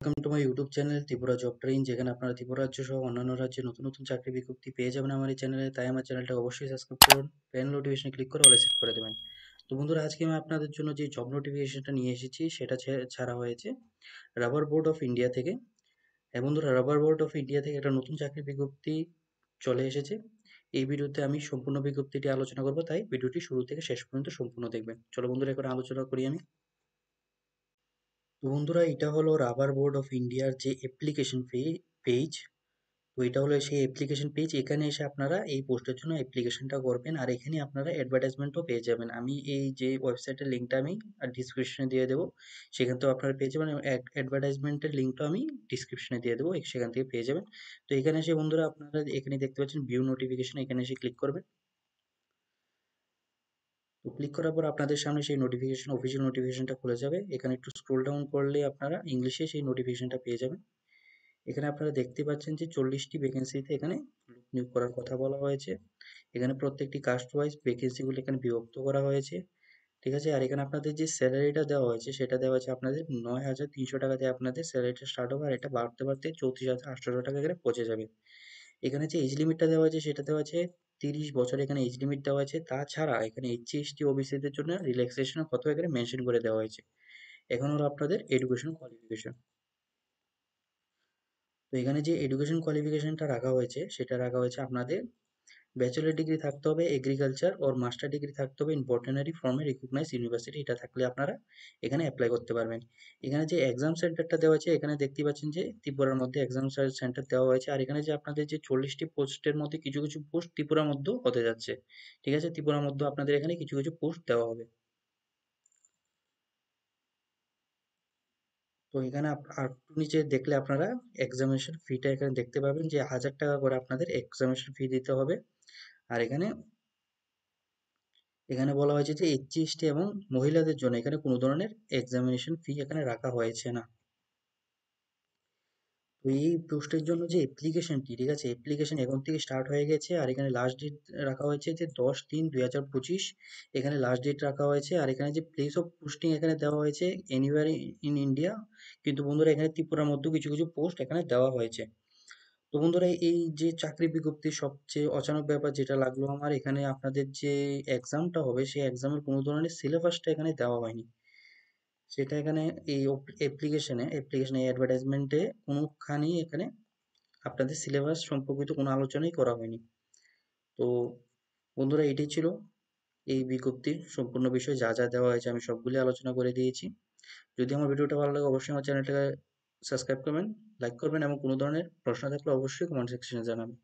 Welcome to my YouTube channel Tripura job train, যেখানে আপনারা ত্রিপুরা রাজ্য সহ অন্যান্য রাজ্যে নতুন নতুন চাকরি বিজ্ঞপ্তি পেয়ে যাবেন আমার এই চ্যানেলে। তাই আমার চ্যানেলটা অবশ্যই সাবস্ক্রাইব করুন, বেল নোটিফিকেশন ক্লিক করে অলে সেট করে দেবেন। তো বন্ধুরা, আজকে আমি আপনাদের জন্য যে জব নোটিফিকেশনটা নিয়ে এসেছি সেটা ছাড়া হয়েছে রাবার বোর্ড অফ ইন্ডিয়া থেকে। হ্যাঁ বন্ধুরা, রাবার বোর্ড অফ ইন্ডিয়া থেকে একটা নতুন চাকরি বিজ্ঞপ্তি চলে এসেছে। এই ভিডিওতে আমি সম্পূর্ণ বিজ্ঞপ্তিটি আলোচনা করব, তাই ভিডিওটি শুরু থেকে শেষ পর্যন্ত সম্পূর্ণ দেখবেন। চলো বন্ধুরা, এখন আলোচনা করি আমি। তো বন্ধুরা, এটা হলো রাবার বোর্ড অফ ইন্ডিয়ার যে অ্যাপ্লিকেশন পেজ। তো এটা হলো সেই অ্যাপ্লিকেশন পেজ। এখানে এসে আপনারা এই পোস্টের জন্য অ্যাপ্লিকেশনটা করবেন, আর এখানে আপনারা অ্যাডভার্টাইজমেন্টও পেয়ে যাবেন। আমি এই যে ওয়েবসাইটের লিঙ্কটা আমি ডিসক্রিপশনে দিয়ে দেবো, সেখান থেকেও আপনারা পেয়ে যাবেন। অ্যাডভার্টাইজমেন্টের লিঙ্কটা আমি ডিসক্রিপশনে দিয়ে দেবো, সেখান থেকে পেয়ে যাবেন। তো এখানে এসে বন্ধুরা আপনারা এখানে দেখতে পাচ্ছেন ভিউ নোটিফিকেশন, এখানে এসে ক্লিক করবেন। তো ক্লিক করার পর আপনাদের সামনে সেই নোটিফিকেশন, অফিসিয়াল নোটিফিকেশনটা খুলে যাবে। এখানে একটু স্ক্রোল ডাউন করলে আপনারা ইংলিশে সেই নোটিফিকেশনটা পেয়ে যাবেন। এখানে আপনারা দেখতে পাচ্ছেন যে 40টি ভ্যাকেন্সিতে এখানে লোক নিয়োগ করার কথা বলা হয়েছে। এখানে প্রত্যেকটি কাস্ট ওয়াইজ ভ্যাকেন্সিগুলো এখানে বিভক্ত করা হয়েছে। ঠিক আছে? আর এখানে আপনাদের যে স্যালারিটা দেওয়া হয়েছে সেটা দেওয়া হয়েছে আপনাদের ৯,৩০০ টাকা দিয়ে আপনাদের স্যালারিটা স্টার্ট হবে, আর এটা বাড়তে বাড়তে ৩৪,৮০০ টাকা এখানে পৌঁছে যাবে। এখানে যে এজ লিমিটটা দেওয়া হয়েছে সেটা দেওয়া আছে ৩০ বছর, এখানে এজ লিমিট দেওয়া আছে। তাছাড়া এখানে এসসি এসটি ওবিসিদের জন্য রিল্যাক্সেশনের কথা এখানে মেনশন করে দেওয়া হয়েছে। এখন হলো আপনাদের এডুকেশন কোয়ালিফিকেশন। তো এখানে যে এডুকেশন কোয়ালিফিকেশনটা রাখা হয়েছে সেটা রাখা হয়েছে আপনাদের ব্যাচেলর ডিগ্রি থাকতে হবে এগ্রিকালচার, ওর মাস্টার ডিগ্রি থাকতে হবে in botany from a recognise university. এটা থাকলে আপনারা এখানে অ্যাপ্লাই করতে পারবেন। এখানে যে এক্সাম সেন্টারটা দেওয়া আছে এখানে দেখতে পাচ্ছেন যে ত্রিপুরার মধ্যে এক্সাম সেন্টার দেওয়া হয়েছে। আর এখানে যে আপনাদের যে 40টি পোস্টের মধ্যে কিছু কিছু পোস্ট ত্রিপুরার মধ্যেও হতে যাচ্ছে। ঠিক আছে? ত্রিপুরার মধ্যে আপনাদের এখানে কিছু কিছু পোস্ট দেওয়া হবে। তো এখানে আর একটু নিচে দেখলে আপনারা এক্সামিনেশন ফিটা এখানে দেখতে পাবেন যে ১,০০০ টাকা করে আপনাদের এক্সামিনেশন ফি দিতে হবে। আর এখানে এখানে বলা হয়েছে যে এসসি এসটি এবং মহিলাদের জন্য এখানে কোনো ধরনের এক্সামিনেশন ফি এখানে রাখা হয়েছে না। তো এই পোস্টের জন্য যে অ্যাপ্লিকেশনটি, ঠিক আছে, অ্যাপ্লিকেশন এখন থেকে স্টার্ট হয়ে গেছে। আর এখানে লাস্ট ডেট রাখা হয়েছে যে ১০/৩/২০২৫, এখানে লাস্ট ডেট রাখা হয়েছে। আর এখানে যে প্লেস অফ পোস্টিং এখানে দেওয়া হয়েছে এনিওয়ার ইন ইন্ডিয়া। কিন্তু বন্ধুরা, এখানে ত্রিপুরার মধ্যেও কিছু কিছু পোস্ট এখানে দেওয়া হয়েছে। তো বন্ধুরা, এই যে চাকরি বিজ্ঞপ্তির সবচেয়ে অচানক ব্যাপার যেটা লাগলো আমার, এখানে আপনাদের যে এক্সামটা হবে সেই এক্সামের কোনো ধরনের সিলেবাসটা এখানে দেওয়া হয়নি। সেটা এখানে এই অ্যাপ্লিকেশনে অ্যাডভার্টাইজমেন্টে কোনোখানি এখানে আপনাদের সিলেবাস সম্পর্কিত কোনো আলোচনাই করা হয়নি। তো বন্ধুরা, এটাই ছিল এই বিজ্ঞপ্তির সম্পূর্ণ বিষয়। যা যা দেওয়া হয়েছে আমি সবগুলি আলোচনা করে দিয়েছি। যদি আমার ভিডিওটা ভালো লাগে অবশ্যই আমার চ্যানেলটাকে সাবস্ক্রাইব করবেন, লাইক করবেন, এবং কোনো ধরনের প্রশ্ন থাকলে অবশ্যই কমেন্ট সেকশনে জানাবেন।